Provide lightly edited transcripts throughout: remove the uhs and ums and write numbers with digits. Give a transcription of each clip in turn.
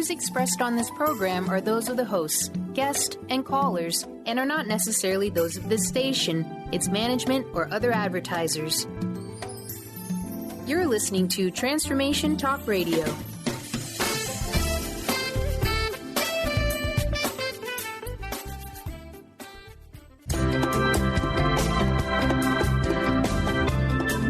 views expressed on this program are those of the hosts, guests, and callers, and are not necessarily those of this station, its management, or other advertisers. You're listening to Transformation Talk Radio.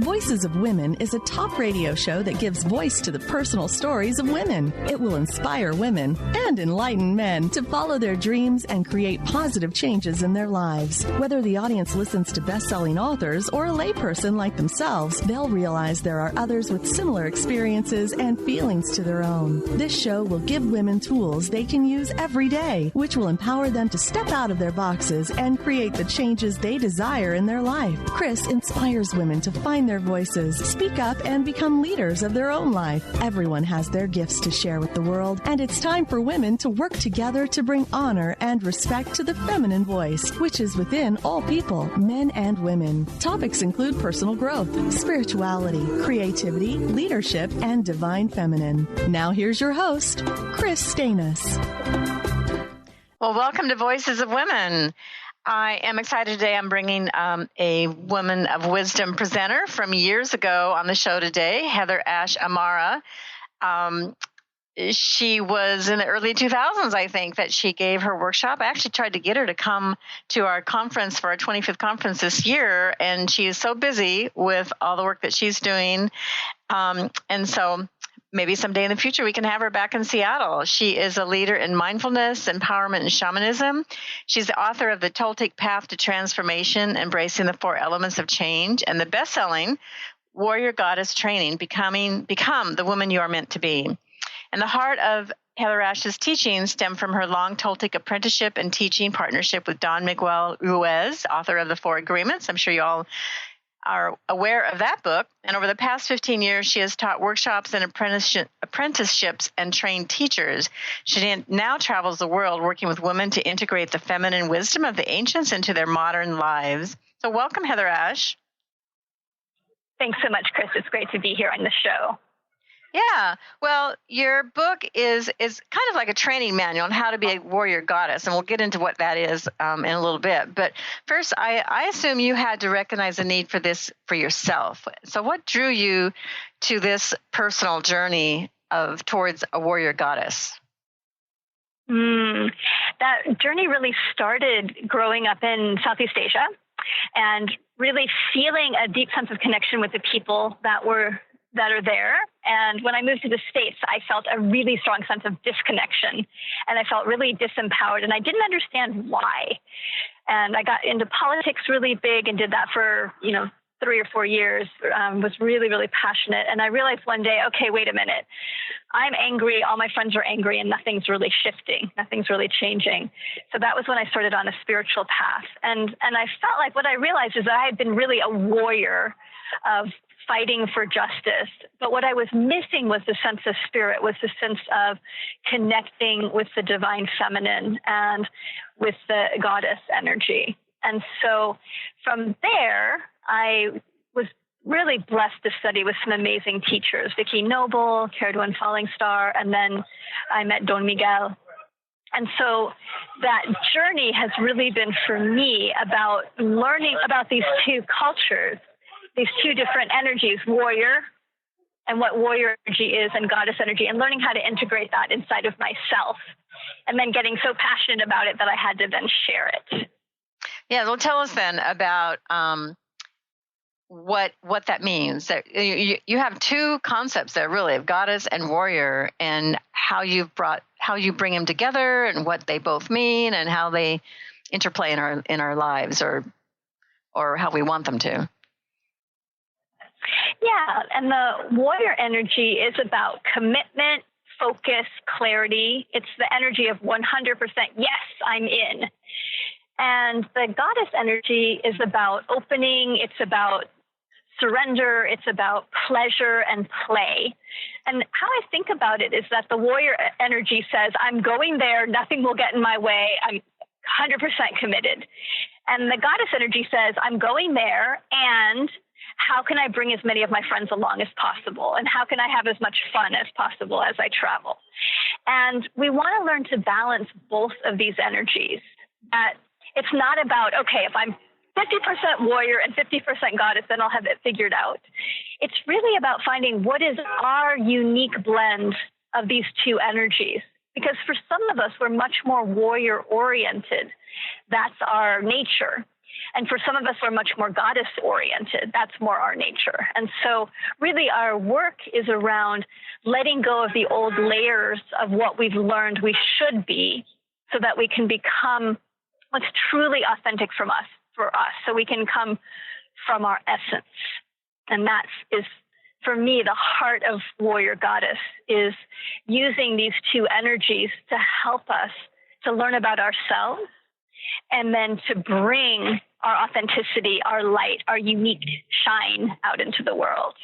Voices of Women is a talk radio show that gives voice to the personal stories of women. It will inspire women and enlighten men to follow their dreams and create positive changes in their lives. Whether the audience listens to best-selling authors or a layperson like themselves, they'll realize there are others with similar experiences and feelings to their own. This show will give women tools they can use every day, which will empower them to step out of their boxes and create the changes they desire in their life. Kris inspires women to find their voices, speak up, and become leaders of their own life. Everyone has their gifts to share with the world, and it's time for women to work together to bring honor and respect to the feminine voice, which is within all people, men and women. Topics include personal growth, spirituality, creativity, leadership, and divine feminine. Now here's your host, Kris Steinnes. Well, welcome to Voices of Women. I am excited today. I'm bringing a woman of wisdom presenter from years ago on the show today, HeatherAsh Amara. She was in the early 2000s, I think, that she gave her workshop. I actually tried to get her to come to our conference for our 25th conference this year, and she is so busy with all the work that she's doing. And so maybe someday in the future we can have her back in Seattle. She is a leader in mindfulness, empowerment, and shamanism. She's the author of The Toltec Path to Transformation, Embracing the Four Elements of Change, and the best-selling Warrior Goddess Training, Become the Woman You Are Meant to Be. And the heart of HeatherAsh's teaching stem from her long Toltec apprenticeship and teaching partnership with Don Miguel Ruiz, author of The Four Agreements. I'm sure you all are aware of that book. And over the past 15 years, she has taught workshops and apprenticeships and trained teachers. She now travels the world working with women to integrate the feminine wisdom of the ancients into their modern lives. So welcome, HeatherAsh. Thanks so much, Kris. It's great to be here on the show. Yeah. Well, your book is kind of like a training manual on how to be a warrior goddess, and we'll get into what that is in a little bit. But first, I assume you had to recognize the need for this for yourself. So what drew you to this personal journey towards a warrior goddess? That journey really started growing up in Southeast Asia and really feeling a deep sense of connection with the people that are there. And when I moved to the States, I felt a really strong sense of disconnection, and I felt really disempowered, and I didn't understand why. And I got into politics really big and did that for, 3 or 4 years, was really, really passionate. And I realized one day, okay, wait a minute. I'm angry. All my friends are angry, and nothing's really shifting. Nothing's really changing. So that was when I started on a spiritual path. And I felt like what I realized is that I had been really a warrior of fighting for justice. But what I was missing was the sense of spirit, was the sense of connecting with the divine feminine and with the goddess energy. And so from there, I was really blessed to study with some amazing teachers, Vicky Noble, Caradwan Falling Star, and then I met Don Miguel. And so that journey has really been for me about learning about these two cultures, these two different energies, warrior and what warrior energy is and goddess energy, and learning how to integrate that inside of myself, and then getting so passionate about it that I had to then share it. Yeah, well, tell us then about what that means. That you have two concepts there, really, of goddess and warrior, and how you bring them together, and what they both mean, and how they interplay in our lives, or how we want them to. Yeah, and the warrior energy is about commitment, focus, clarity. It's the energy of 100%, yes, I'm in. And the goddess energy is about opening, it's about surrender, it's about pleasure and play. And how I think about it is that the warrior energy says, I'm going there, nothing will get in my way, I'm 100% committed. And the goddess energy says, I'm going there, and how can I bring as many of my friends along as possible? And how can I have as much fun as possible as I travel? And we want to learn to balance both of these energies. That it's not about, okay, if I'm 50% warrior and 50% goddess, then I'll have it figured out. It's really about finding what is our unique blend of these two energies. Because for some of us, we're much more warrior oriented. That's our nature. And for some of us, we're much more goddess oriented. That's more our nature. And so really our work is around letting go of the old layers of what we've learned we should be so that we can become what's truly authentic for us, so we can come from our essence. And that is, for me, the heart of Warrior Goddess, is using these two energies to help us to learn about ourselves and then to bring our authenticity, our light, our unique shine out into the world.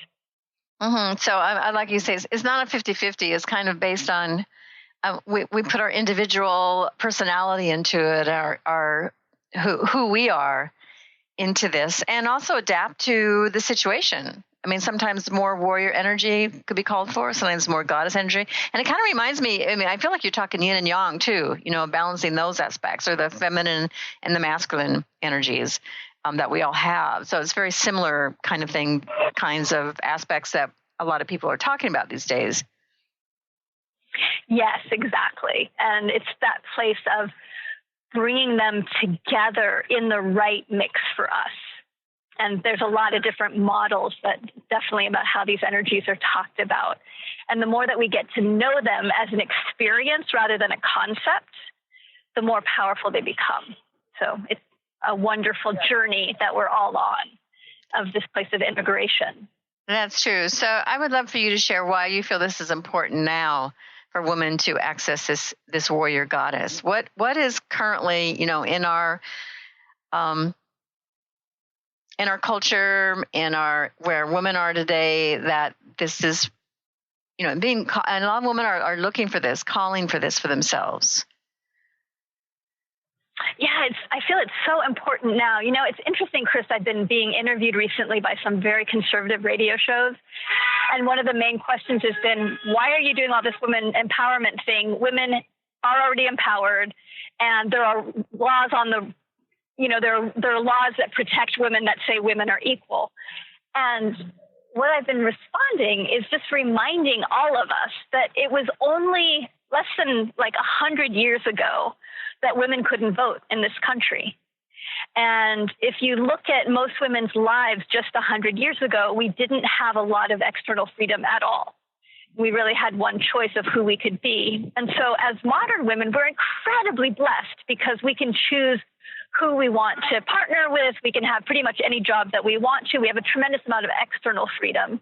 Mm-hmm. So I like you say, it's not a 50-50. It's kind of based on, we put our individual personality into it, our who we are into this, and also adapt to the situation. I mean, sometimes more warrior energy could be called for, sometimes more goddess energy. And it kind of reminds me, I feel like you're talking yin and yang too, balancing those aspects, or the feminine and the masculine energies that we all have. So it's very similar kind of thing, kinds of aspects that a lot of people are talking about these days. Yes, exactly. And it's that place of bringing them together in the right mix for us. And there's a lot of different models that definitely about how these energies are talked about. And the more that we get to know them as an experience rather than a concept, the more powerful they become. So it's a wonderful journey that we're all on, of this place of integration. That's true. So I would love for you to share why you feel this is important now for women to access this warrior goddess. What is currently, in our culture, where women are today, that this is, and a lot of women are looking for this, calling for this for themselves. Yeah, I feel it's so important now. It's interesting, Kris, I've been being interviewed recently by some very conservative radio shows. And one of the main questions has been, why are you doing all this women empowerment thing? Women are already empowered, and there are laws on the, there are laws that protect women that say women are equal. And what I've been responding is just reminding all of us that it was only less than 100 years ago that women couldn't vote in this country. And if you look at most women's lives just 100 years ago, we didn't have a lot of external freedom at all. We really had one choice of who we could be. And so as modern women, we're incredibly blessed because we can choose who we want to partner with. We can have pretty much any job that we want to. We have a tremendous amount of external freedom.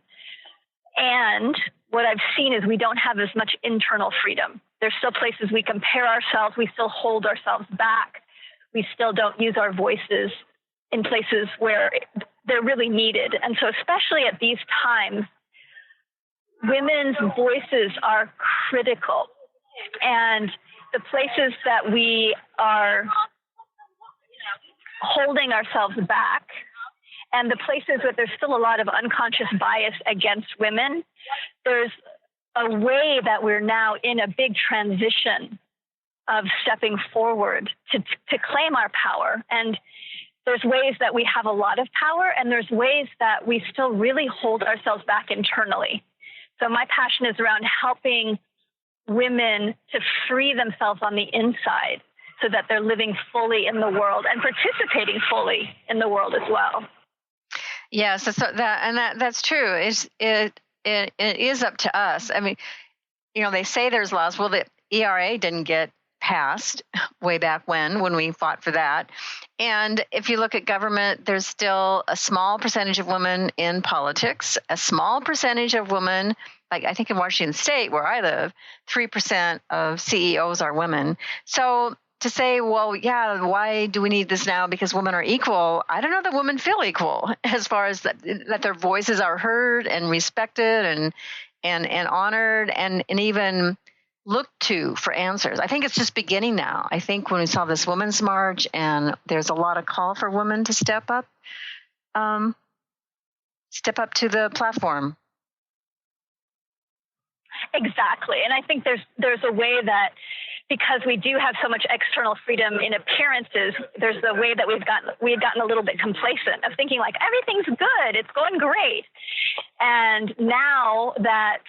And what I've seen is we don't have as much internal freedom. There's still places we compare ourselves. We still hold ourselves back. We still don't use our voices in places where they're really needed. And so especially at these times, women's voices are critical. And the places that we are holding ourselves back, and the places where there's still a lot of unconscious bias against women, there's a way that we're now in a big transition of stepping forward to claim our power. And there's ways that we have a lot of power, and there's ways that we still really hold ourselves back internally. So my passion is around helping women to free themselves on the inside so that they're living fully in the world and participating fully in the world as well. Yes, that's true. It is up to us. I mean, they say there's laws. Well, the ERA didn't get passed way back when we fought for that. And if you look at government, there's still a small percentage of women in politics, a small percentage of women, like I think in Washington State, where I live, 3% of CEOs are women. So to say, well, yeah, why do we need this now? Because women are equal. I don't know that women feel equal as far as that their voices are heard and respected and honored and even looked to for answers. I think it's just beginning now. I think when we saw this Women's March and there's a lot of call for women to step up to the platform. Exactly. And I think there's a way that, because we do have so much external freedom in appearances, there's a way that we had gotten a little bit complacent of thinking like, everything's good, it's going great. And now that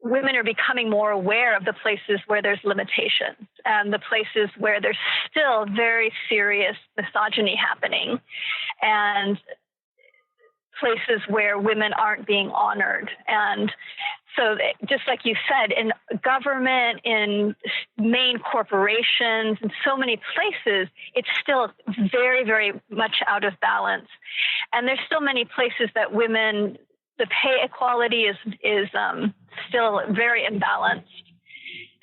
women are becoming more aware of the places where there's limitations and the places where there's still very serious misogyny happening, and places where women aren't being honored. And so just like you said, in government, in main corporations, in so many places, it's still very, very much out of balance. And there's still many places that women, the pay equality is still very imbalanced.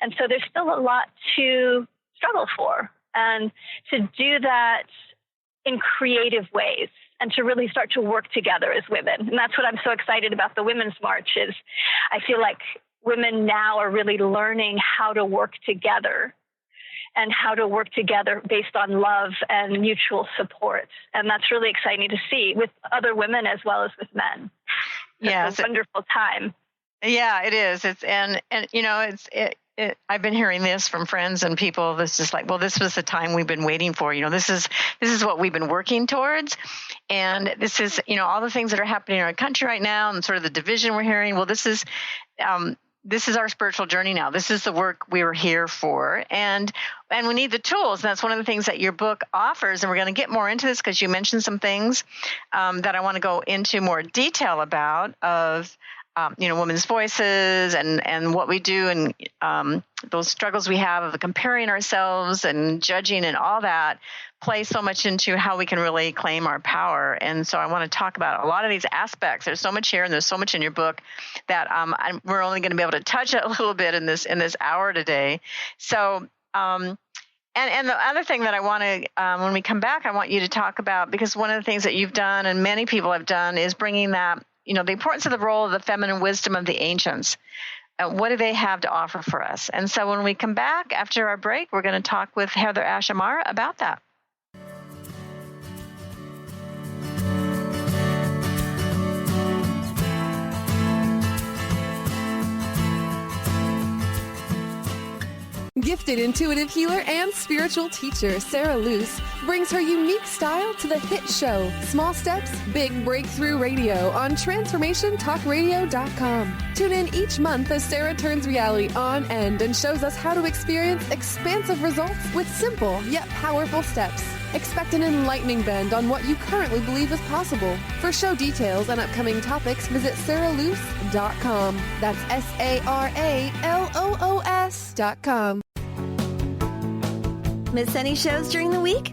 And so there's still a lot to struggle for, and to do that in creative ways, and to really start to work together as women. And that's what I'm so excited about the Women's March is I feel like women now are really learning how to work together, and how to work together based on love and mutual support. And that's really exciting to see with other women as well as with men. It's a wonderful time. Yeah, it is. I've been hearing this from friends and people. This is like, well, this was the time we've been waiting for. This is what we've been working towards, and this is all the things that are happening in our country right now, and sort of the division we're hearing. Well, this is our spiritual journey now. This is the work we were here for, and we need the tools. And that's one of the things that your book offers. And we're going to get more into this because you mentioned some things that I want to go into more detail about of. Women's voices and what we do, and those struggles we have of comparing ourselves and judging and all that play so much into how we can really claim our power. And so I want to talk about a lot of these aspects. There's so much here, and there's so much in your book that we're only going to be able to touch it a little bit in this hour today. So, and the other thing that I want to, when we come back, I want you to talk about, because one of the things that you've done and many people have done is bringing that, the importance of the role of the feminine wisdom of the ancients. What do they have to offer for us? And so when we come back after our break, we're going to talk with HeatherAsh Amara about that. Gifted intuitive healer and spiritual teacher Sarah Luce brings her unique style to the hit show Small Steps, Big Breakthrough Radio on TransformationTalkRadio.com. Tune in each month as Sarah turns reality on end and shows us how to experience expansive results with simple yet powerful steps. Expect an enlightening bend on what you currently believe is possible. For show details and upcoming topics, visit SarahLuce.com. That's SarahLoos.com. Miss any shows during the week?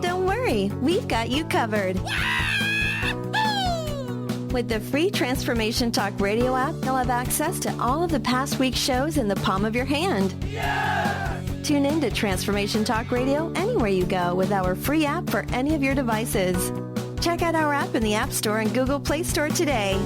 Don't worry, we've got you covered. With the free Transformation Talk Radio app, you'll have access to all of the past week's shows in the palm of your hand. Tune in to Transformation Talk Radio anywhere you go with our free app for any of your devices. Check out our app in the App Store and Google Play Store today.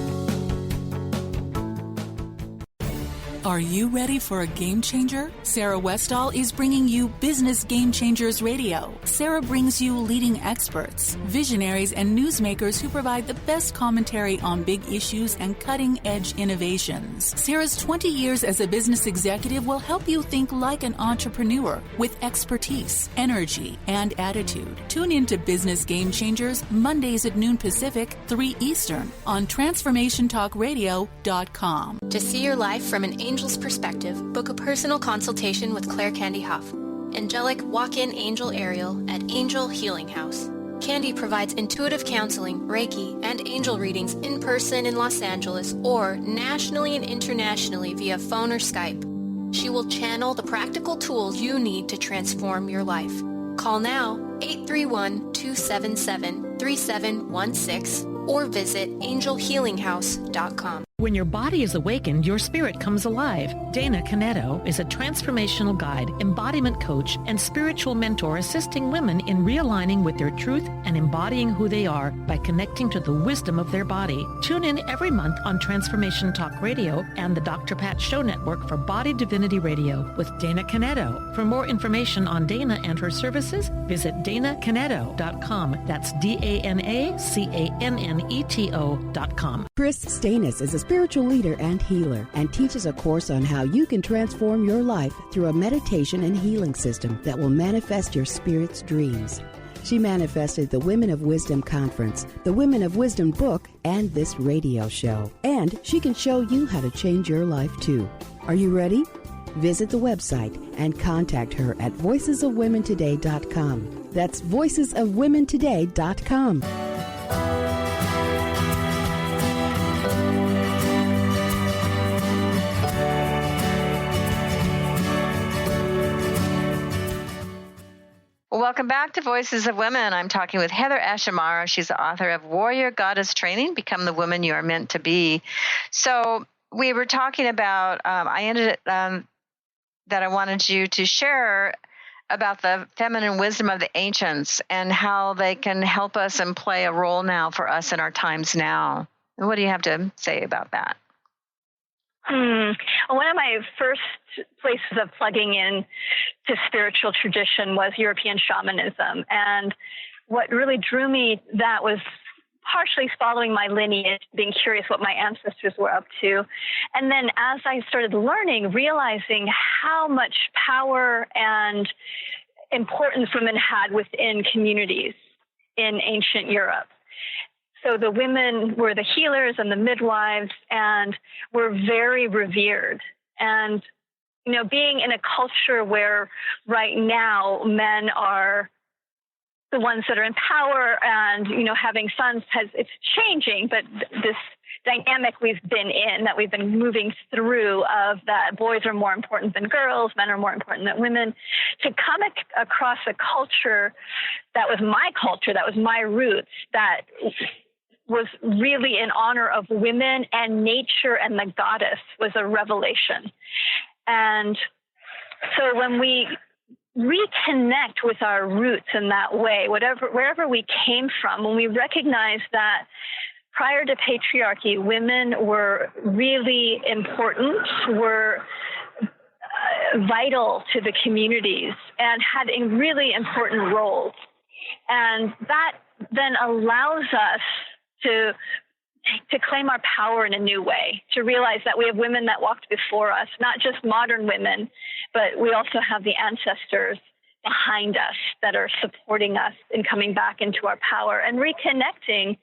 Are you ready for a game changer? Sarah Westall is bringing you Business Game Changers Radio. Sarah brings you leading experts, visionaries, and newsmakers who provide the best commentary on big issues and cutting-edge innovations. Sarah's 20 years as a business executive will help you think like an entrepreneur with expertise, energy, and attitude. Tune in to Business Game Changers Mondays at noon Pacific, 3 Eastern on TransformationTalkRadio.com. To see your life from an angel's perspective, book a personal consultation with Claire Candy Huff, angelic walk-in angel Ariel at Angel Healing House. Candy provides intuitive counseling, Reiki, and angel readings in person in Los Angeles or nationally and internationally via phone or Skype. She will channel the practical tools you need to transform your life. Call now 831-277-3716 or visit angelhealinghouse.com. When your body is awakened, your spirit comes alive. Dana Canetto is a transformational guide, embodiment coach, and spiritual mentor assisting women in realigning with their truth and embodying who they are by connecting to the wisdom of their body. Tune in every month on Transformation Talk Radio and the Dr. Pat Show Network for Body Divinity Radio with Dana Canetto. For more information on Dana and her services, visit DanaCanetto.com. That's DanaCanneto.com. Kris Steinnes is a spiritual leader and healer, and teaches a course on how you can transform your life through a meditation and healing system that will manifest your spirit's dreams. She manifested the Women of Wisdom Conference, the Women of Wisdom book, and this radio show. And she can show you how to change your life too. Are you ready? Visit the website and contact her at voicesofwomentoday.com. That's voicesofwomentoday.com. Welcome back to Voices of Women. I'm talking with HeatherAsh Amara. She's the author of Warrior Goddess Training, Become the Woman You Are Meant to Be. So we were talking about, that I wanted you to share about the feminine wisdom of the ancients and how they can help us and play a role now for us in our times now. What do you have to say about that? One of my first places of plugging in to spiritual tradition was European shamanism. And what really drew me that was partially following my lineage, being curious what my ancestors were up to. And then as I started learning, realizing how much power and importance women had within communities in ancient Europe. So the women were the healers and the midwives and were very revered. And, you know, being in a culture where right now men are the ones that are in power and, you know, having sons it's changing, but this dynamic we've been in, that we've been moving through of that boys are more important than girls, men are more important than women, to come across a culture that was my culture, that was my roots, that was really in honor of women and nature and the goddess was a revelation. And so when we reconnect with our roots in that way, wherever we came from, when we recognize that prior to patriarchy, women were really important, were vital to the communities and had a really important roles. And that then allows us to claim our power in a new way, to realize that we have women that walked before us, not just modern women, but we also have the ancestors behind us that are supporting us in coming back into our power and reconnecting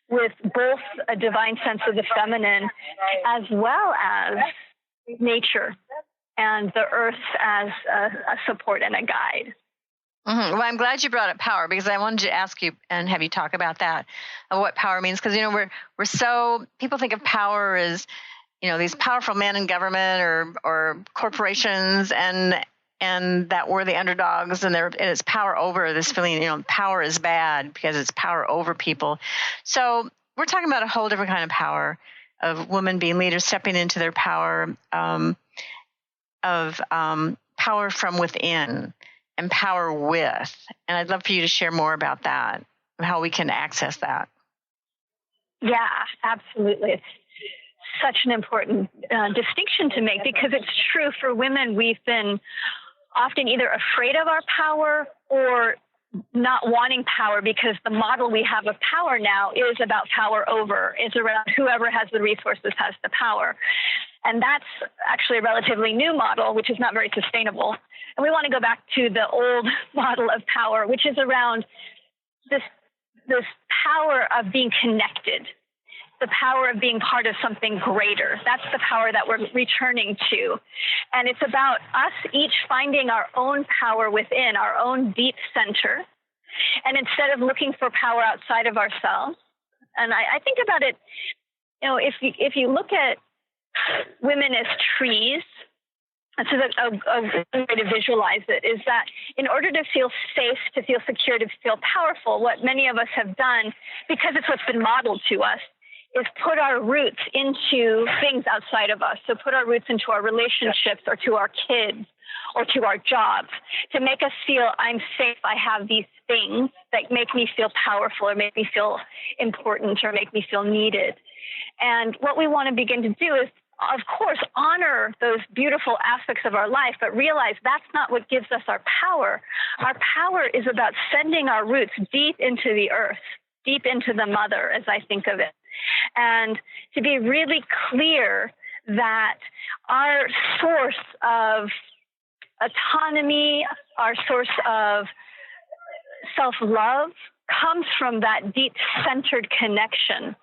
with both a divine sense of the feminine as well as nature and the earth as a support and a guide. Mm-hmm. Well, I'm glad you brought up power because I wanted to ask you and have you talk about that, of what power means. Because, you know, we're so, people think of power as, you know, these powerful men in government or corporations and that we're the underdogs and it's power over this feeling, you know, power is bad because it's power over people. So we're talking about a whole different kind of power of women being leaders, stepping into their power of power from within. And power with. And I'd love for you to share more about that, how we can access that. Yeah, absolutely. It's such an important distinction to make because it's true for women. We've been often either afraid of our power or not wanting power because the model we have of power now is about power over. It's around whoever has the resources has the power. And that's actually a relatively new model, which is not very sustainable. And we want to go back to the old model of power, which is around this power of being connected, the power of being part of something greater. That's the power that we're returning to. And it's about us each finding our own power within, our own deep center. And instead of looking for power outside of ourselves, and I think about it, you know, if you look at women as trees, that's a way to visualize it, is that in order to feel safe, to feel secure, to feel powerful, what many of us have done, because it's what's been modeled to us, is put our roots into things outside of us. So put our roots into our relationships or to our kids or to our jobs to make us feel I'm safe. I have these things that make me feel powerful or make me feel important or make me feel needed. And what we want to begin to do is, of course, honor those beautiful aspects of our life, but realize that's not what gives us our power. Our power is about sending our roots deep into the earth, deep into the mother, as I think of it, and to be really clear that our source of autonomy, our source of self-love comes from that deep centered connection,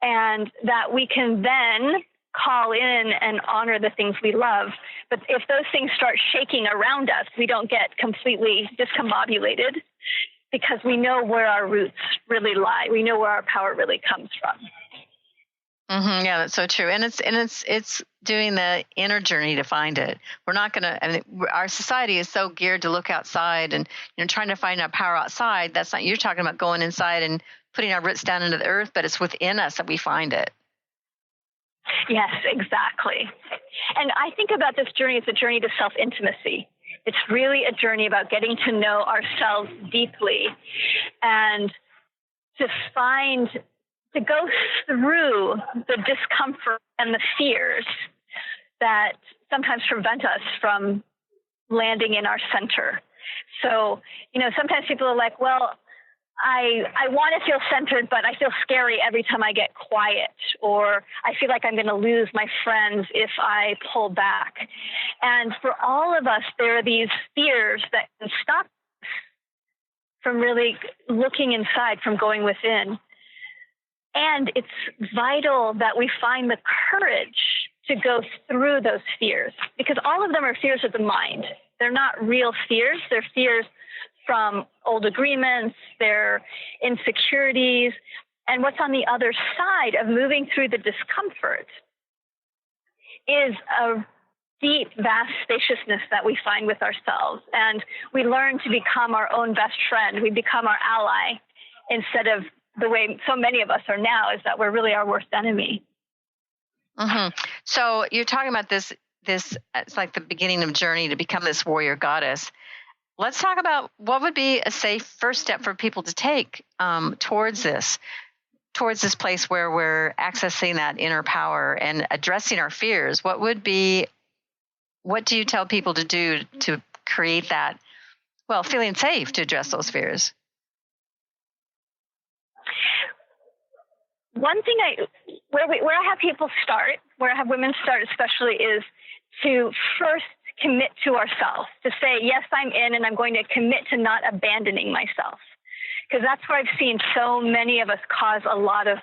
and that we can then call in and honor the things we love. But if those things start shaking around us, we don't get completely discombobulated, because we know where our roots really lie. We know where our power really comes from. Mm-hmm, yeah, that's so true. And it's doing the inner journey to find it. We're not going to, I mean, our society is so geared to look outside and, trying to find our power outside. That's not, you're talking about going inside and putting our roots down into the earth, but it's within us that we find it. Yes, exactly. And I think about this journey as a journey to self-intimacy. It's really a journey about getting to know ourselves deeply and to go through the discomfort and the fears that sometimes prevent us from landing in our center. So, sometimes people are like, well, I want to feel centered, but I feel scary every time I get quiet, or I feel like I'm going to lose my friends if I pull back. And for all of us, there are these fears that can stop us from really looking inside, from going within. And it's vital that we find the courage to go through those fears, because all of them are fears of the mind. They're not real fears. They're fears from old agreements, their insecurities, and what's on the other side of moving through the discomfort is a deep, vast spaciousness that we find with ourselves. And we learn to become our own best friend. We become our ally, instead of the way so many of us are now, is that we're really our worst enemy. Mm-hmm. So you're talking about this, it's like the beginning of journey to become this warrior goddess. Let's talk about what would be a safe first step for people to take towards this place where we're accessing that inner power and addressing our fears. What do you tell people to do to create that, feeling safe to address those fears? One thing where I have people start, where I have women start especially, is to first commit to ourselves, to say, yes, I'm in, and I'm going to commit to not abandoning myself. Because that's where I've seen so many of us cause a lot of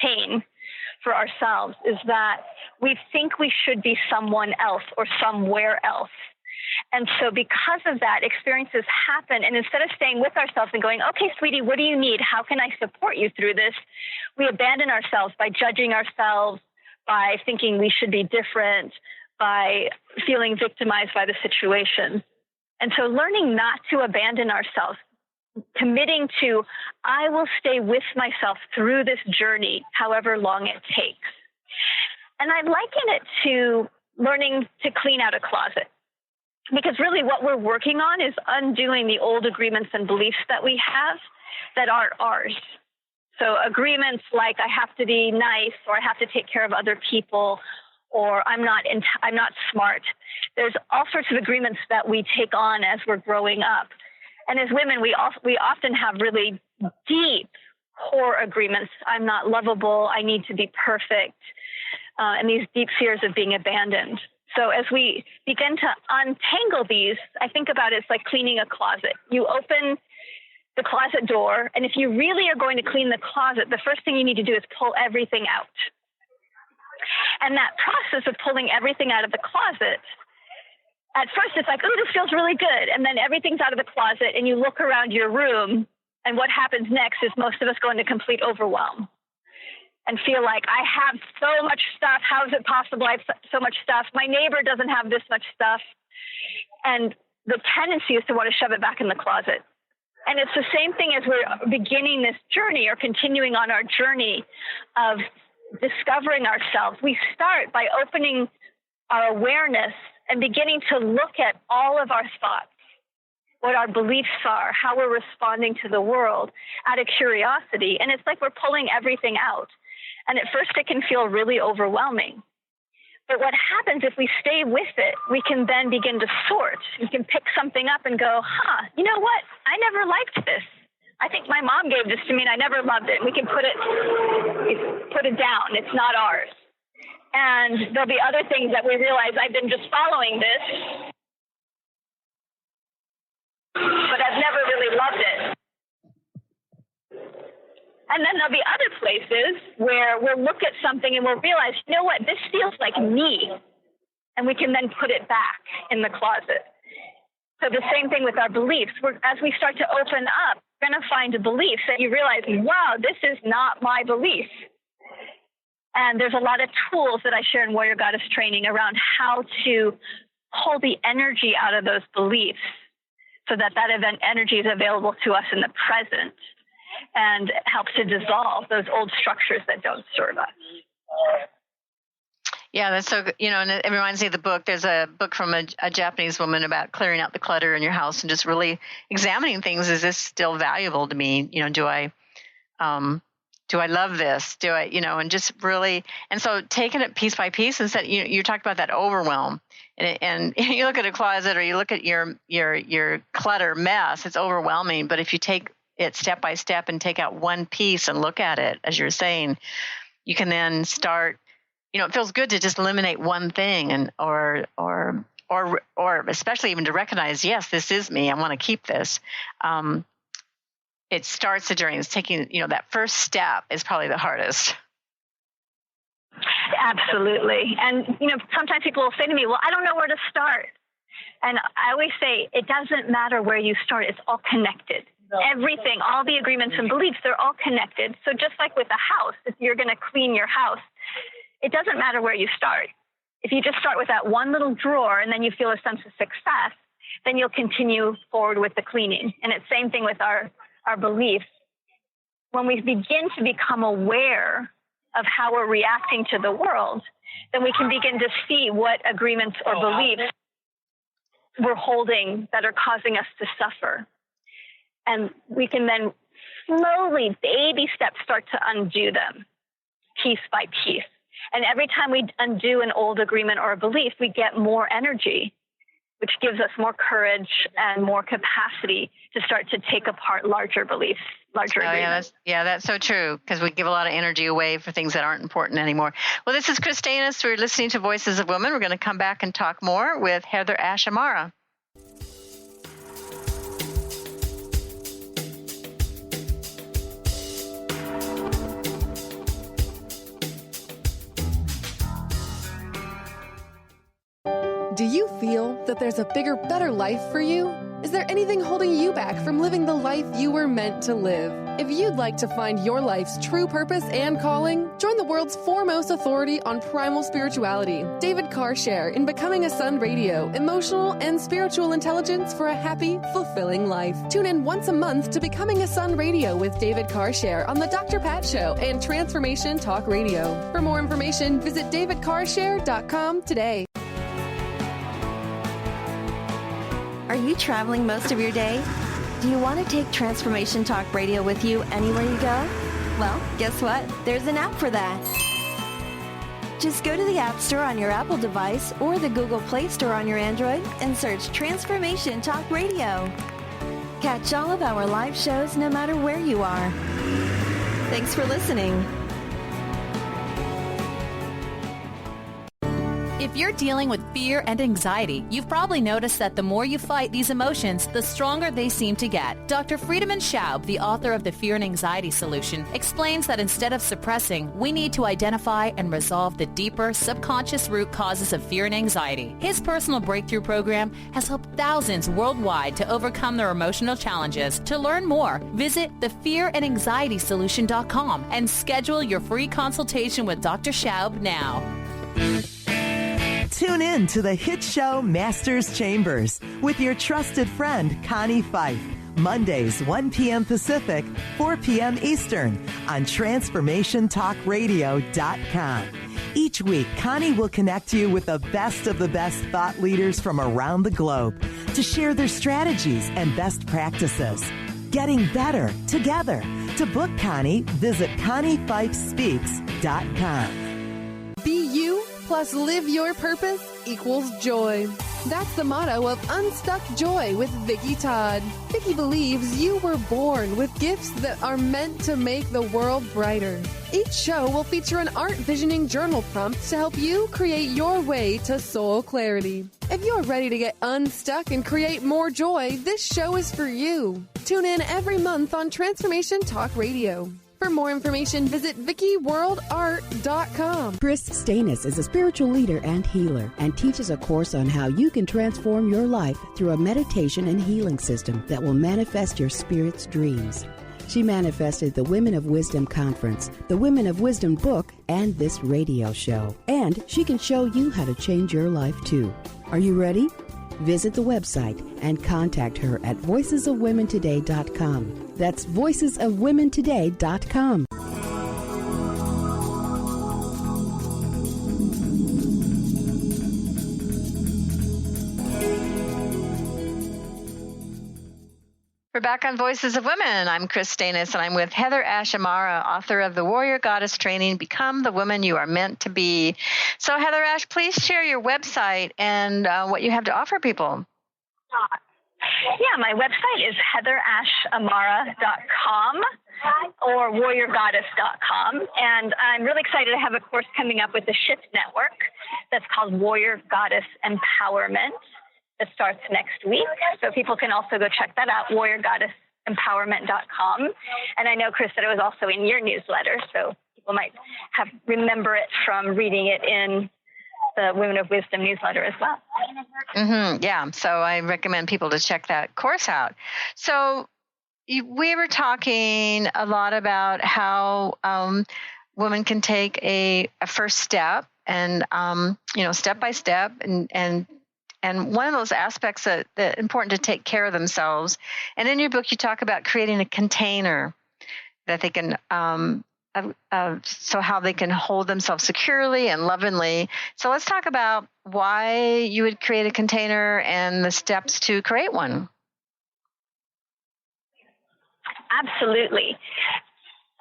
pain for ourselves, is that we think we should be someone else or somewhere else. And so because of that, experiences happen. And instead of staying with ourselves and going, okay, sweetie, what do you need? How can I support you through this? We abandon ourselves by judging ourselves, by thinking we should be different, by feeling victimized by the situation. And so learning not to abandon ourselves, committing to, I will stay with myself through this journey, however long it takes. And I liken it to learning to clean out a closet. Because really what we're working on is undoing the old agreements and beliefs that we have that aren't ours. So agreements like I have to be nice, or I have to take care of other people, or I'm not smart. There's all sorts of agreements that we take on as we're growing up. And as women, we often have really deep core agreements. I'm not lovable. I need to be perfect. And these deep fears of being abandoned. So as we begin to untangle these, I think about it as like cleaning a closet. You open the closet door, and if you really are going to clean the closet, the first thing you need to do is pull everything out. And that process of pulling everything out of the closet, at first it's like, oh, this feels really good. And then everything's out of the closet, and you look around your room, and what happens next is most of us go into complete overwhelm and feel like, I have so much stuff. How is it possible I have so much stuff? My neighbor doesn't have this much stuff. And the tendency is to want to shove it back in the closet. And it's the same thing as we're beginning this journey or continuing on our journey of discovering ourselves. We start by opening our awareness and beginning to look at all of our thoughts, what our beliefs are, how we're responding to the world out of curiosity. And it's like we're pulling everything out. And at first it can feel really overwhelming. But what happens if we stay with it, we can then begin to sort. We can pick something up and go, you know what? I never liked this. I think my mom gave this to me and I never loved it. We can put it down. It's not ours. And there'll be other things that we realize I've been just following this, but I've never really loved it. And then there'll be other places where we'll look at something and we'll realize, you know what, this feels like me. And we can then put it back in the closet. So the same thing with our beliefs. As we start to open up, we're going to find a belief that you realize, wow, this is not my belief. And there's a lot of tools that I share in Warrior Goddess training around how to pull the energy out of those beliefs so that event energy is available to us in the present and helps to dissolve those old structures that don't serve us. Yeah, that's so, and it reminds me of the book. There's a book from a Japanese woman about clearing out the clutter in your house and just really examining things. Is this still valuable to me? Do I love this? Do I, and just really, and so taking it piece by piece instead, you talked about that overwhelm and you look at a closet or you look at your clutter mess, it's overwhelming. But if you take it step by step and take out one piece and look at it, as you're saying, you can then start, it feels good to just eliminate one thing and, or especially even to recognize, yes, this is me. I want to keep this. It starts the journey. It's taking, that first step is probably the hardest. Absolutely. And, sometimes people will say to me, well, I don't know where to start. And I always say, it doesn't matter where you start. It's all connected. Everything, all the agreements and beliefs, they're all connected. So just like with a house, if you're going to clean your house, it doesn't matter where you start. If you just start with that one little drawer and then you feel a sense of success, then you'll continue forward with the cleaning. And it's the same thing with our beliefs. When we begin to become aware of how we're reacting to the world, then we can begin to see what agreements or beliefs we're holding that are causing us to suffer. And we can then slowly, baby steps, start to undo them piece by piece. And every time we undo an old agreement or a belief, we get more energy, which gives us more courage and more capacity to start to take apart larger beliefs, larger agreements. That's so true, because we give a lot of energy away for things that aren't important anymore. Well, this is Kris Steinnes. We're listening to Voices of Women. We're going to come back and talk more with HeatherAsh Amara. Do you feel that there's a bigger, better life for you? Is there anything holding you back from living the life you were meant to live? If you'd like to find your life's true purpose and calling, join the world's foremost authority on primal spirituality, David Carshare, in Becoming a Sun Radio, emotional and spiritual intelligence for a happy, fulfilling life. Tune in once a month to Becoming a Sun Radio with David Carshare on The Dr. Pat Show and Transformation Talk Radio. For more information, visit davidcarshare.com today. Are you traveling most of your day? Do you want to take Transformation Talk Radio with you anywhere you go? Well, guess what? There's an app for that. Just go to the App Store on your Apple device or the Google Play Store on your Android and search Transformation Talk Radio. Catch all of our live shows no matter where you are. Thanks for listening. If you're dealing with fear and anxiety, you've probably noticed that the more you fight these emotions, the stronger they seem to get. Dr. Friedemann Schaub, the author of The Fear and Anxiety Solution, explains that instead of suppressing, we need to identify and resolve the deeper, subconscious root causes of fear and anxiety. His personal breakthrough program has helped thousands worldwide to overcome their emotional challenges. To learn more, visit thefearandanxietysolution.com and schedule your free consultation with Dr. Schaub now. Tune in to the hit show Masters Chambers with your trusted friend Connie Fife. Mondays, 1 p.m. Pacific, 4 p.m. Eastern on TransformationTalkRadio.com. Each week, Connie will connect you with the best of the best thought leaders from around the globe to share their strategies and best practices. Getting better together. To book Connie, visit ConnieFifeSpeaks.com. Be you plus live your purpose equals joy. That's the motto of Unstuck Joy with Vicki Todd. Vicki believes you were born with gifts that are meant to make the world brighter. Each show will feature an art visioning journal prompt to help you create your way to soul clarity. If you're ready to get unstuck and create more joy, this show is for you. Tune in every month on Transformation Talk Radio. For more information, visit VickiWorldArt.com. Kris Steinnes is a spiritual leader and healer and teaches a course on how you can transform your life through a meditation and healing system that will manifest your spirit's dreams. She manifested the Women of Wisdom Conference, the Women of Wisdom book, and this radio show. And she can show you how to change your life too. Are you ready? Visit the website and contact her at voicesofwomentoday.com. That's voicesofwomentoday.com. We're back on Voices of Women. I'm Kris Steinnes, and I'm with HeatherAsh Amara, author of the Warrior Goddess Training, Become the Woman You Are Meant to Be. So, HeatherAsh, please share your website and what you have to offer people. Yeah, my website is HeatherAshAmara.com or warriorgoddess.com. And I'm really excited to have a course coming up with the Shift Network that's called Warrior Goddess Empowerment. It starts next week, so people can also go check that out, warriorgoddessempowerment.com. And I know, Kris, that it was also in your newsletter, so people might remember it from reading it in the Women of Wisdom newsletter as well. Mm-hmm. Yeah, so I recommend people to check that course out. So we were talking a lot about how women can take a first step and, step by step and one of those aspects that important to take care of themselves. And in your book, you talk about creating a container that they can, so how they can hold themselves securely and lovingly. So let's talk about why you would create a container and the steps to create one. Absolutely.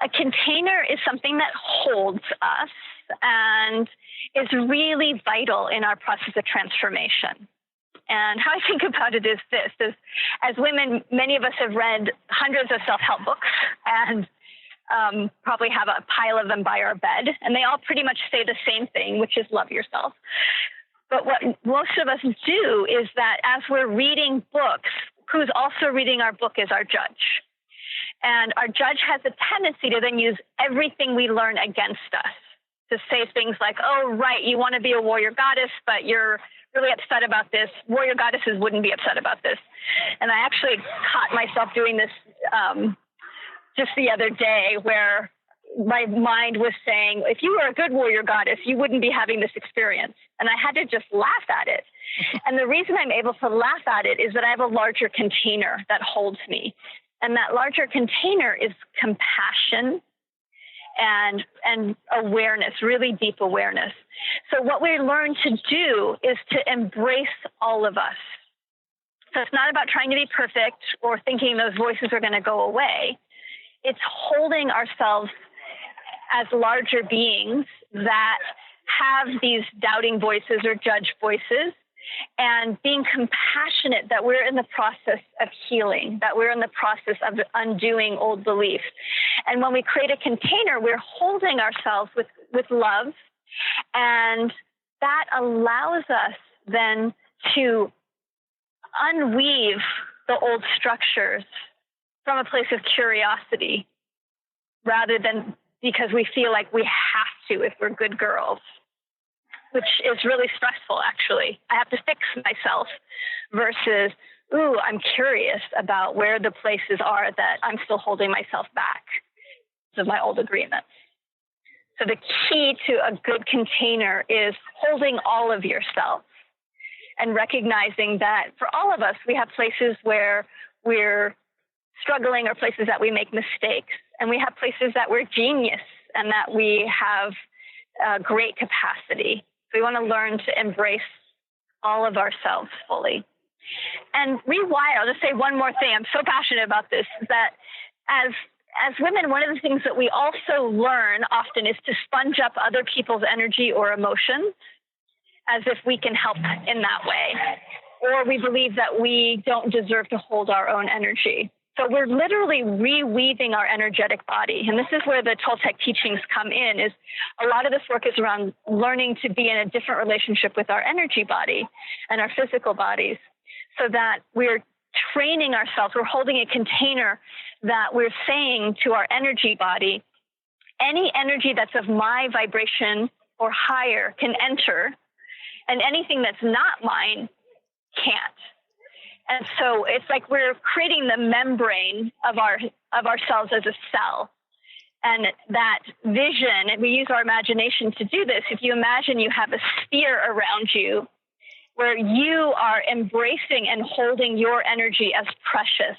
A container is something that holds us and is really vital in our process of transformation. And how I think about it is this, as women, many of us have read hundreds of self-help books and probably have a pile of them by our bed, and they all pretty much say the same thing, which is love yourself. But what most of us do is that as we're reading books, who's also reading our book is our judge. And our judge has a tendency to then use everything we learn against us, to say things like, oh, right, you want to be a warrior goddess, but you're really upset about this. Warrior goddesses wouldn't be upset about this. And I actually caught myself doing this just the other day, where my mind was saying, if you were a good warrior goddess, you wouldn't be having this experience. And I had to just laugh at it. And the reason I'm able to laugh at it is that I have a larger container that holds me. And that larger container is compassion and awareness, really deep awareness. So what we learn to do is to embrace all of us. So it's not about trying to be perfect or thinking those voices are going to go away. It's holding ourselves as larger beings that have these doubting voices or judge voices, and being compassionate that we're in the process of healing, that we're in the process of undoing old beliefs. And when we create a container, we're holding ourselves with love, and that allows us then to unweave the old structures from a place of curiosity rather than because we feel like we have to if we're good girls, which is really stressful, actually. I have to fix myself versus, I'm curious about where the places are that I'm still holding myself back of my old agreements. So the key to a good container is holding all of yourself and recognizing that for all of us, we have places where we're struggling or places that we make mistakes. And we have places that we're genius and that we have great capacity. So we want to learn to embrace all of ourselves fully. And rewire, I'll just say one more thing. I'm so passionate about this, that as women, one of the things that we also learn often is to sponge up other people's energy or emotions as if we can help in that way. or we believe that we don't deserve to hold our own energy. So we're literally reweaving our energetic body. And this is where the Toltec teachings come in, is a lot of this work is around learning to be in a different relationship with our energy body and our physical bodies, so that we're training ourselves. We're holding a container that we're saying to our energy body, any energy that's of my vibration or higher can enter, and anything that's not mine can't. And so it's like we're creating the membrane of ourselves as a cell. And that vision, and we use our imagination to do this. If you imagine you have a sphere around you where you are embracing and holding your energy as precious,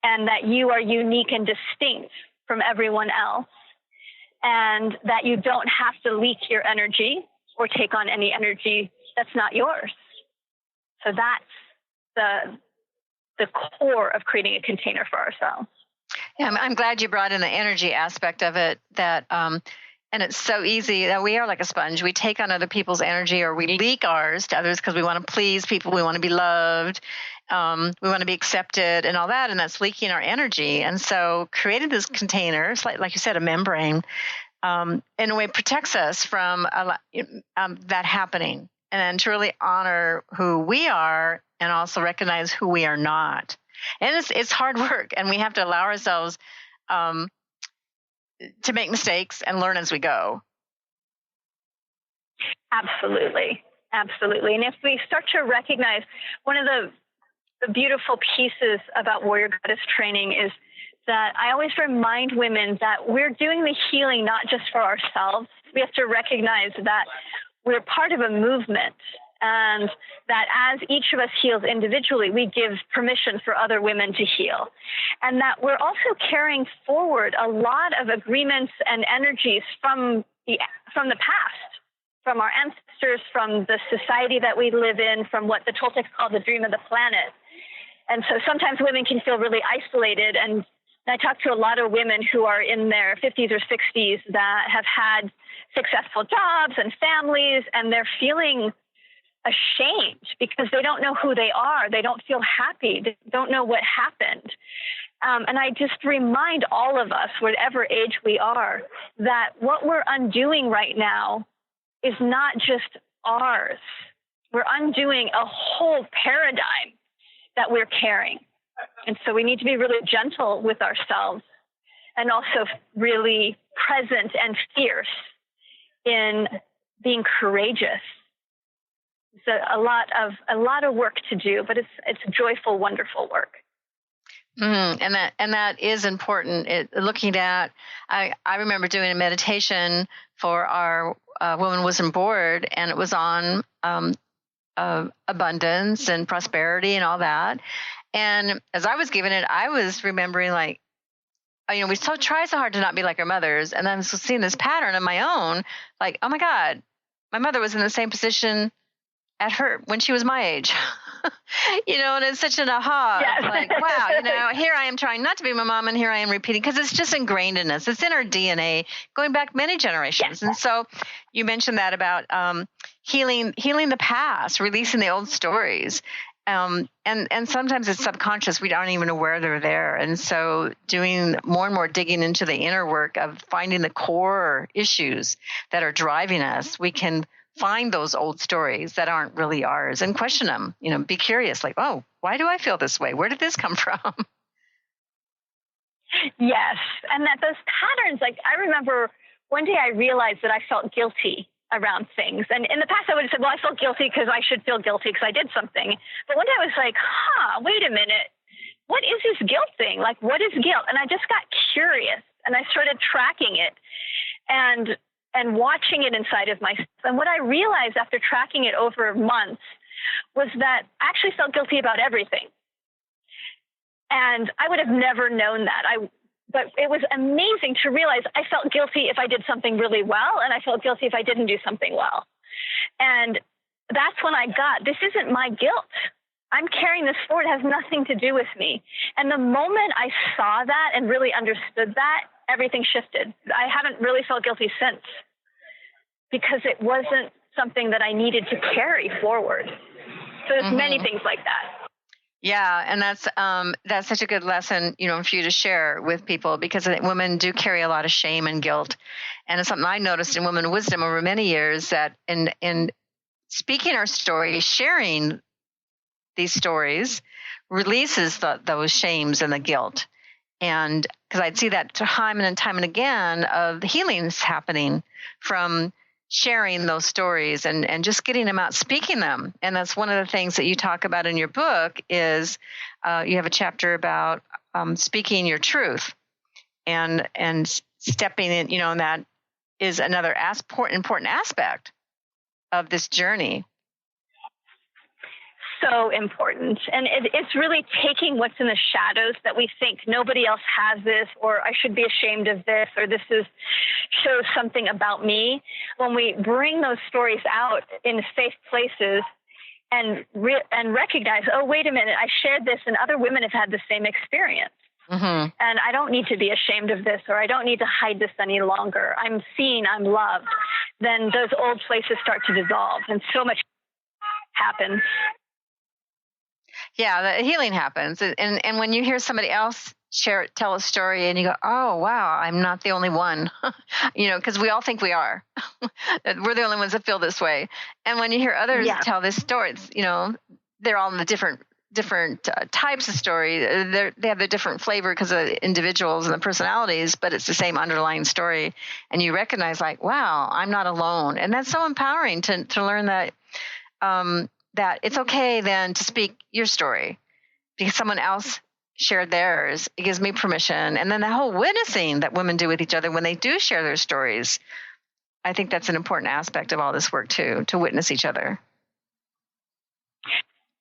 and that you are unique and distinct from everyone else, and that you don't have to leak your energy or take on any energy that's not yours. So that's the core of creating a container for ourselves. Yeah, I'm glad you brought in the energy aspect of it. That and it's so easy that we are like a sponge. We take on other people's energy, or we leak ours to others because we want to please people. We want to be loved. We want to be accepted and all that, and that's leaking our energy. And so creating this container, like you said, a membrane, in a way protects us from that happening, and then to really honor who we are and also recognize who we are not. And it's hard work, and we have to allow ourselves to make mistakes and learn as we go. Absolutely. Absolutely. And if we start to recognize, one of the beautiful pieces about Warrior Goddess training is that I always remind women that we're doing the healing not just for ourselves. We have to recognize that we're part of a movement, and that as each of us heals individually, we give permission for other women to heal. And that we're also carrying forward a lot of agreements and energies from the past, from our ancestors, from the society that we live in, from what the Toltecs call the dream of the planet. And so sometimes women can feel really isolated. And I talk to a lot of women who are in their 50s or 60s that have had successful jobs and families, and they're feeling ashamed because they don't know who they are. They don't feel happy. They don't know what happened. And I just remind all of us, whatever age we are, that what we're undoing right now is not just ours. We're undoing a whole paradigm that we're carrying. And so we need to be really gentle with ourselves, and also really present and fierce in being courageous. It's a lot of work to do, but it's joyful, wonderful work. And that is important. Looking at, I remember doing a meditation for our Women Wisdom Board, and it was on abundance and prosperity and all that. And as I was giving it, I was remembering, like, we try so hard to not be like our mothers, and I'm seeing this pattern of my own, like, oh my God, my mother was in the same position when she was my age, and it's such an aha. Yes. Like, wow, here I am trying not to be my mom, and here I am repeating, because it's just ingrained in us. It's in our DNA going back many generations. Yes. And so you mentioned that about healing the past, releasing the old stories. And sometimes it's subconscious. We aren't even aware they're there. And so doing more and more digging into the inner work of finding the core issues that are driving us, we can find those old stories that aren't really ours and question them, be curious, like, oh, why do I feel this way? Where did this come from? Yes. And that those patterns, like, I remember one day I realized that I felt guilty around things. And in the past I would have said, well, I felt guilty because I should feel guilty because I did something. But one day I was like, wait a minute. What is this guilt thing? Like, what is guilt? And I just got curious, and I started tracking it and watching it inside of myself. And what I realized after tracking it over months was that I actually felt guilty about everything. And I would have never known that. But it was amazing to realize I felt guilty if I did something really well, and I felt guilty if I didn't do something well. And that's when I got, this isn't my guilt. I'm carrying this forward. It has nothing to do with me. And the moment I saw that and really understood that, everything shifted. I haven't really felt guilty since, because it wasn't something that I needed to carry forward. So there's many things like that. Yeah, and that's such a good lesson, for you to share with people, because women do carry a lot of shame and guilt. And it's something I noticed in Women of Wisdom over many years, that in speaking our story, sharing these stories releases those shames and the guilt. And because I'd see that time and again of the healings happening from sharing those stories and just getting them out, speaking them. And that's one of the things that you talk about in your book is you have a chapter about speaking your truth and stepping in, and that is another important aspect of this journey. So important. And it's really taking what's in the shadows that we think nobody else has this, or I should be ashamed of this, or this shows something about me. When we bring those stories out in safe places and recognize, oh, wait a minute, I shared this and other women have had the same experience. And I don't need to be ashamed of this, or I don't need to hide this any longer. I'm seen, I'm loved. Then those old places start to dissolve and so much happens. Yeah, the healing happens. And when you hear somebody else tell a story and you go, oh, wow, I'm not the only one, because we all think we are. We're the only ones that feel this way. And when you hear others tell this story, they're all in the different types of story. They have the different flavor because of the individuals and the personalities, but it's the same underlying story. And you recognize like, wow, I'm not alone. And that's so empowering to learn that that it's okay then to speak your story because someone else shared theirs. It gives me permission. And then the whole witnessing that women do with each other when they do share their stories. I think that's an important aspect of all this work too, to witness each other.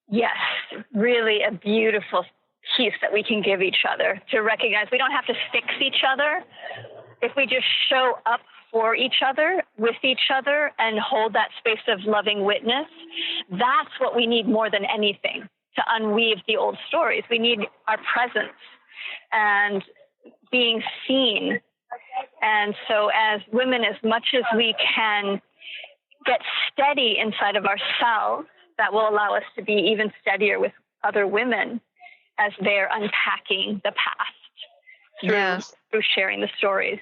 Yes, really a beautiful piece that we can give each other, to recognize we don't have to fix each other. If we just show up for each other, with each other, and hold that space of loving witness, that's what we need more than anything to unweave the old stories. We need our presence and being seen. And so as women, as much as we can get steady inside of ourselves, that will allow us to be even steadier with other women as they're unpacking the past through sharing the stories.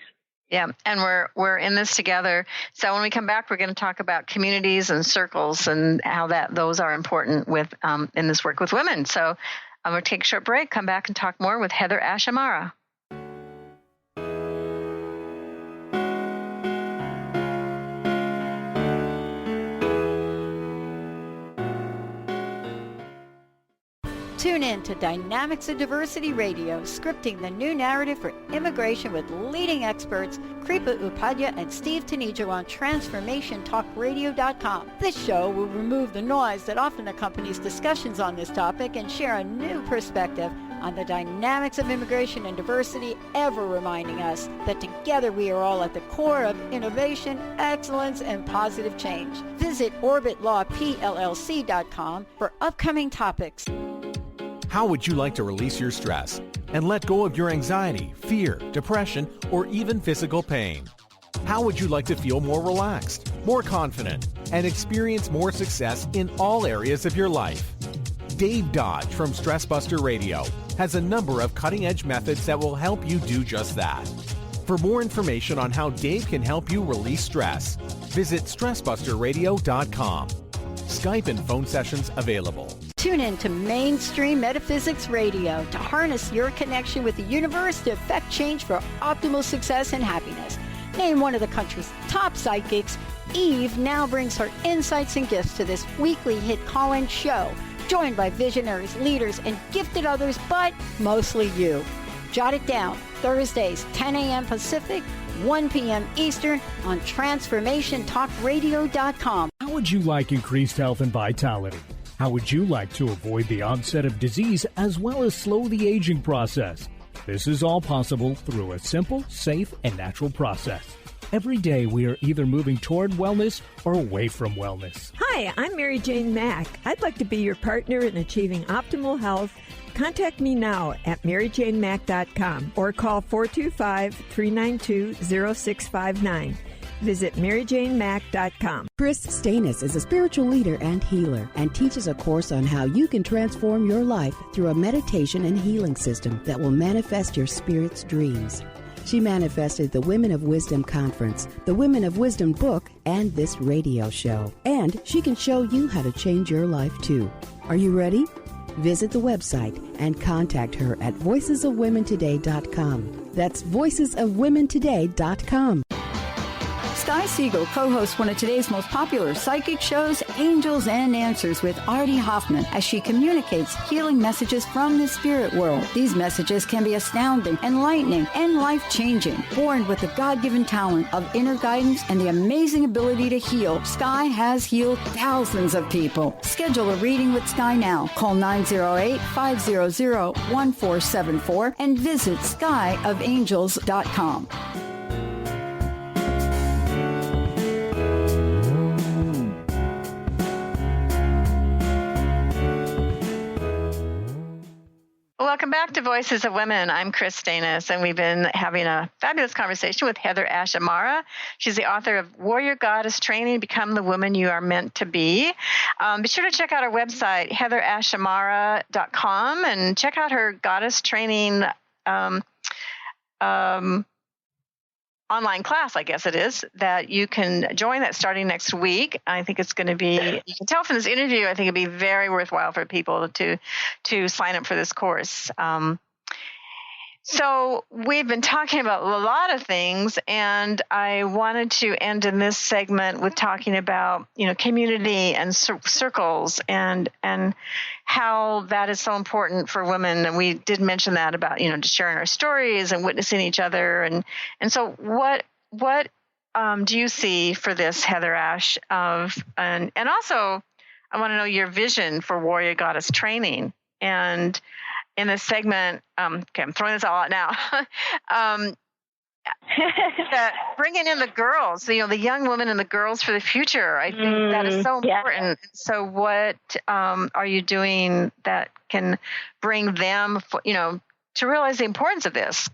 Yeah, and we're in this together. So when we come back, we're going to talk about communities and circles and how those are important with in this work with women. So I'm going to take a short break, come back and talk more with HeatherAsh Amara. Tune in to Dynamics of Diversity Radio, scripting the new narrative for immigration with leading experts Kripa Upadhyaya and Steve Tanijo on TransformationTalkRadio.com. This show will remove the noise that often accompanies discussions on this topic and share a new perspective on the dynamics of immigration and diversity, ever reminding us that together we are all at the core of innovation, excellence, and positive change. Visit OrbitLawPLLC.com for upcoming topics. How would you like to release your stress and let go of your anxiety, fear, depression, or even physical pain? How would you like to feel more relaxed, more confident, and experience more success in all areas of your life? Dave Dodge from Stress Buster Radio has a number of cutting-edge methods that will help you do just that. For more information on how Dave can help you release stress, visit StressBusterRadio.com. Skype and phone sessions available. Tune in to Mainstream Metaphysics Radio to harness your connection with the universe to effect change for optimal success and happiness. Named one of the country's top psychics, Eve now brings her insights and gifts to this weekly hit call-in show, joined by visionaries, leaders, and gifted others, but mostly you. Jot it down, Thursdays, 10 a.m. Pacific, 1 p.m. Eastern on TransformationTalkRadio.com. How would you like increased health and vitality? How would you like to avoid the onset of disease as well as slow the aging process? This is all possible through a simple, safe, and natural process. Every day we are either moving toward wellness or away from wellness. Hi, I'm Mary Jane Mack. I'd like to be your partner in achieving optimal health. Contact me now at maryjanemack.com or call 425-392-0659. Visit MaryJaneMack.com. Kris Steinnes is a spiritual leader and healer and teaches a course on how you can transform your life through a meditation and healing system that will manifest your spirit's dreams. She manifested the Women of Wisdom Conference, the Women of Wisdom book, and this radio show. And she can show you how to change your life too. Are you ready? Visit the website and contact her at voicesofwomentoday.com. That's voicesofwomentoday.com. Sky Siegel co-hosts one of today's most popular psychic shows, Angels and Answers, with Artie Hoffman, as she communicates healing messages from the spirit world. These messages can be astounding, enlightening, and life-changing. Born with the God-given talent of inner guidance and the amazing ability to heal, Sky has healed thousands of people. Schedule a reading with Sky now. Call 908-500-1474 and visit skyofangels.com. Welcome back to Voices of Women. I'm Kris Steinnes, and we've been having a fabulous conversation with HeatherAsh Amara. She's the author of Warrior Goddess Training, Become the Woman You Are Meant to Be. Be sure to check out our website, HeatherAshAmara.com, and check out her Goddess Training online class, I guess it is, that you can join. That's starting next week. I think it's going to be, you can tell from this interview, I think it'd be very worthwhile for people to sign up for this course. So we've been talking about a lot of things, and I wanted to end in this segment with talking about, community and circles and how that is so important for women. And we did mention that about, just sharing our stories and witnessing each other. And so what do you see for this, HeatherAsh, and also I want to know your vision for Warrior Goddess Training. And in this segment, okay, I'm throwing this all out now, bringing in the girls, the young women and the girls for the future. I think that is so important. Yeah. So what are you doing that can bring them, to realize the importance of this?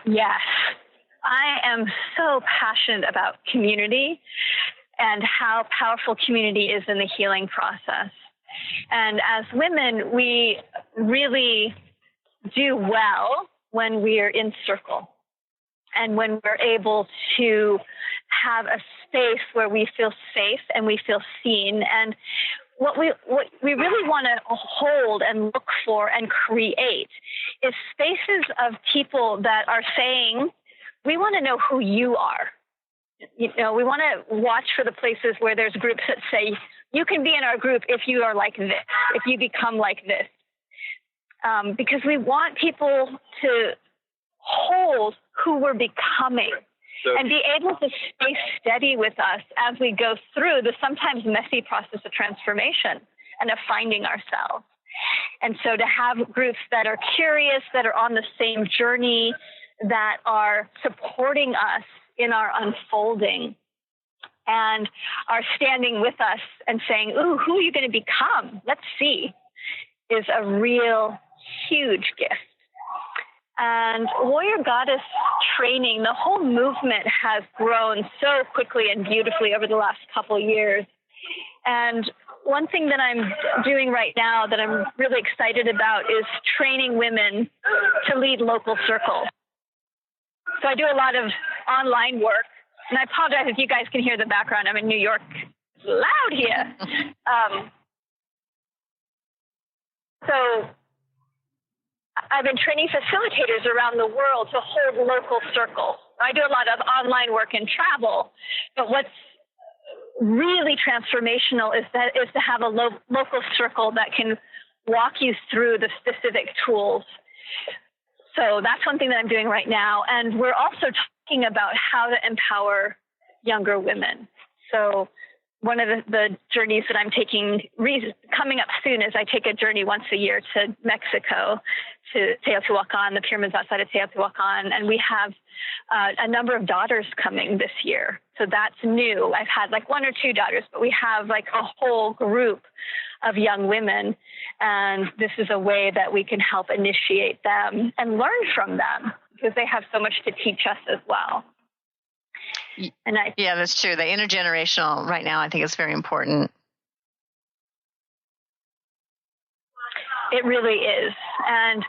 Yes. I am so passionate about community and how powerful community is in the healing process. And as women, we really do well when we are in circle and when we're able to have a space where we feel safe and we feel seen. And what we really want to hold and look for and create is spaces of people that are saying, we want to know who you are. We want to watch for the places where there's groups that say, you can be in our group if you are like this, if you become like this. Because we want people to hold who we're becoming and be able to stay steady with us as we go through the sometimes messy process of transformation and of finding ourselves. And so to have groups that are curious, that are on the same journey, that are supporting us in our unfolding and are standing with us and saying, ooh, who are you going to become? Let's see, is a real huge gift. And Warrior Goddess Training, the whole movement has grown so quickly and beautifully over the last couple of years. And one thing that I'm doing right now that I'm really excited about is training women to lead local circles. So I do a lot of online work. And I apologize if you guys can hear the background. I'm in New York. It's loud here. So I've been training facilitators around the world to hold local circles. I do a lot of online work and travel. But what's really transformational is to have a local circle that can walk you through the specific tools. So that's one thing that I'm doing right now. And we're also talking about how to empower younger women. So one of the journeys that I'm taking coming up soon is I take a journey once a year to Mexico, to Teotihuacan, the pyramids outside of Teotihuacan. And we have a number of daughters coming this year. So that's new. I've had like one or two daughters, but we have like a whole group of young women. And this is a way that we can help initiate them and learn from them. because they have so much to teach us as well. And yeah, that's true. The intergenerational right now, I think, is very important. It really is. And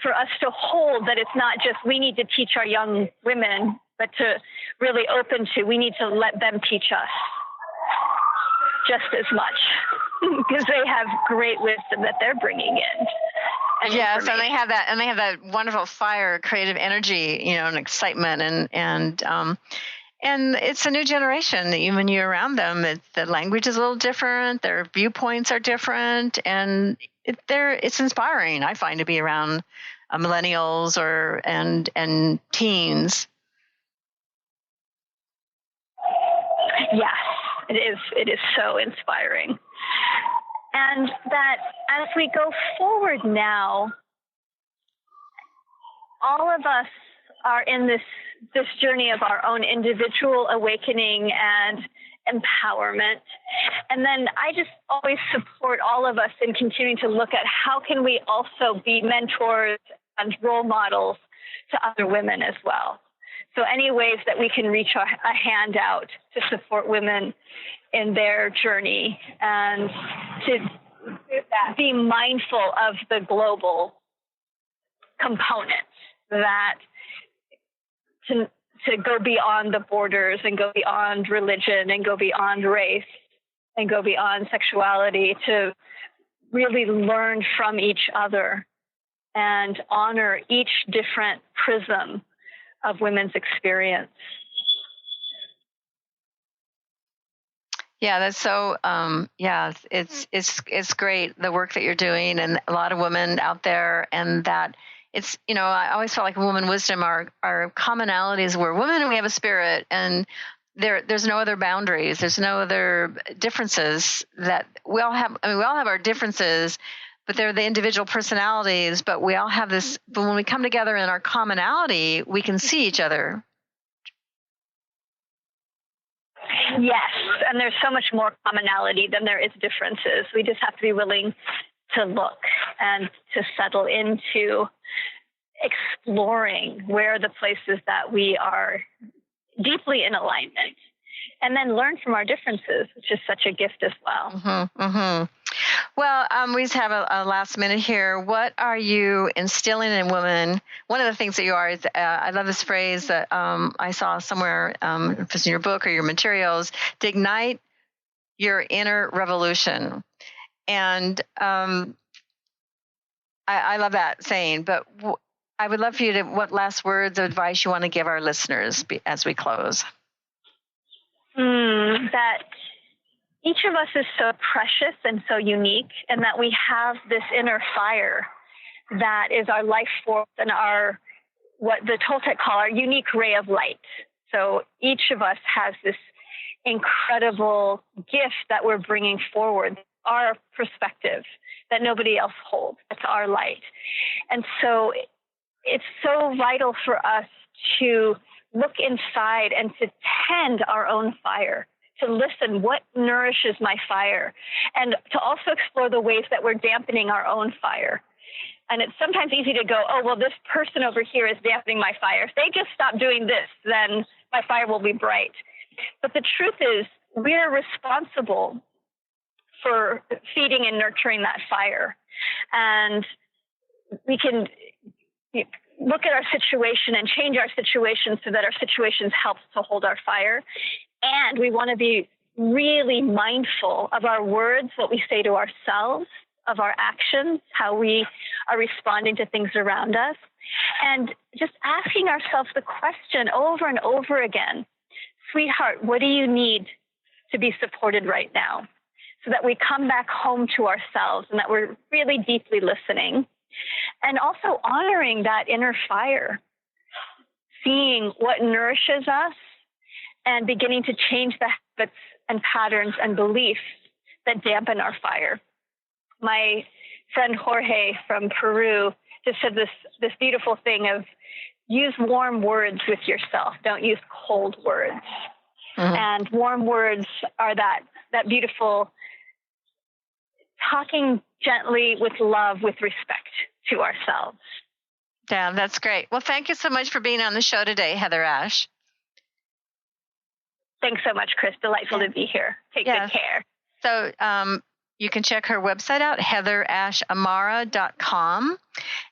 for us to hold that it's not just we need to teach our young women, but to really open to we need to let them teach us just as much because they have great wisdom that they're bringing in. Yes, and they have that wonderful fire, creative energy, and excitement, and it's a new generation. Even when you're around them, the language is a little different, their viewpoints are different, and it's inspiring. I find to be around millennials and teens. Yes, it is so inspiring. And that as we go forward now, all of us are in this journey of our own individual awakening and empowerment. And then I just always support all of us in continuing to look at how can we also be mentors and role models to other women as well. So any ways that we can reach a hand out to support women in their journey and to be mindful of the global component, that to go beyond the borders and go beyond religion and go beyond race and go beyond sexuality, to really learn from each other and honor each different prism of women's experience. Yeah, that's so. It's great, the work that you're doing, and a lot of women out there, and that it's I always felt like woman wisdom are commonalities. We're women and we have a spirit, and there's no other boundaries. There's no other differences that we all have. I mean, we all have our differences, but they're the individual personalities. But we all have this. But when we come together in our commonality, we can see each other. Yes, and there's so much more commonality than there is differences. We just have to be willing to look and to settle into exploring where are the places that we are deeply in alignment, and then learn from our differences, which is such a gift as well. Mm-hmm, mm-hmm. Well, we just have a last minute here. What are you instilling in women? One of the things that you are is, I love this phrase that I saw somewhere, if it's in your book or your materials, to ignite your inner revolution. And I love that saying, but I would love for you to, what last words of advice you want to give our listeners as we close? That each of us is so precious and so unique, and that we have this inner fire that is our life force and our, what the Toltec call our unique ray of light. So each of us has this incredible gift that we're bringing forward, our perspective that nobody else holds. It's our light. And so it's so vital for us to look inside and to tend our own fire, to listen, what nourishes my fire, and to also explore the ways that we're dampening our own fire. And it's sometimes easy to go, oh, well, this person over here is dampening my fire. If they just stop doing this, then my fire will be bright. But the truth is, we're responsible for feeding and nurturing that fire. And we can look at our situation and change our situation so that our situations help to hold our fire. And we want to be really mindful of our words, what we say to ourselves, of our actions, how we are responding to things around us, and just asking ourselves the question over and over again, sweetheart, what do you need to be supported right now? So that we come back home to ourselves and that we're really deeply listening, and also honoring that inner fire, seeing what nourishes us and beginning to change the habits and patterns and beliefs that dampen our fire. My friend Jorge from Peru just said this beautiful thing of use warm words with yourself. Don't use cold words. Mm-hmm. And warm words are that beautiful talking gently with love, with respect to ourselves. Yeah, that's great. Well, thank you so much for being on the show today, HeatherAsh. Thanks so much, Kris. Delightful to be here. Take good care. So you can check her website out, HeatherAshAmara.com.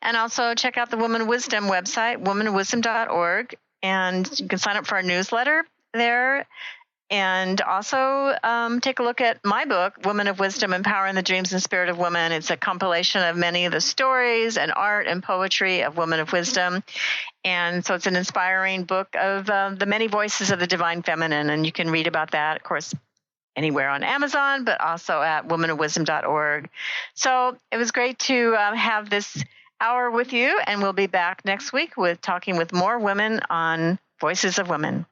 And also check out the Woman of Wisdom website, womanofwisdom.org. And you can sign up for our newsletter there. And also take a look at my book, Woman of Wisdom, Empowering the Dreams and Spirit of Women. It's a compilation of many of the stories and art and poetry of women of wisdom. And so it's an inspiring book of the many voices of the divine feminine. And you can read about that, of course, anywhere on Amazon, but also at womanofwisdom.org. So it was great to have this hour with you. And we'll be back next week with talking with more women on Voices of Women.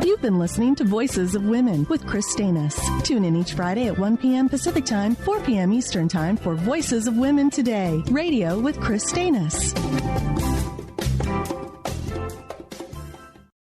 You've been listening to Voices of Women with Kris Steinnes. Tune in each Friday at 1 p.m. Pacific Time, 4 p.m. Eastern Time for Voices of Women Today, radio with Kris Steinnes.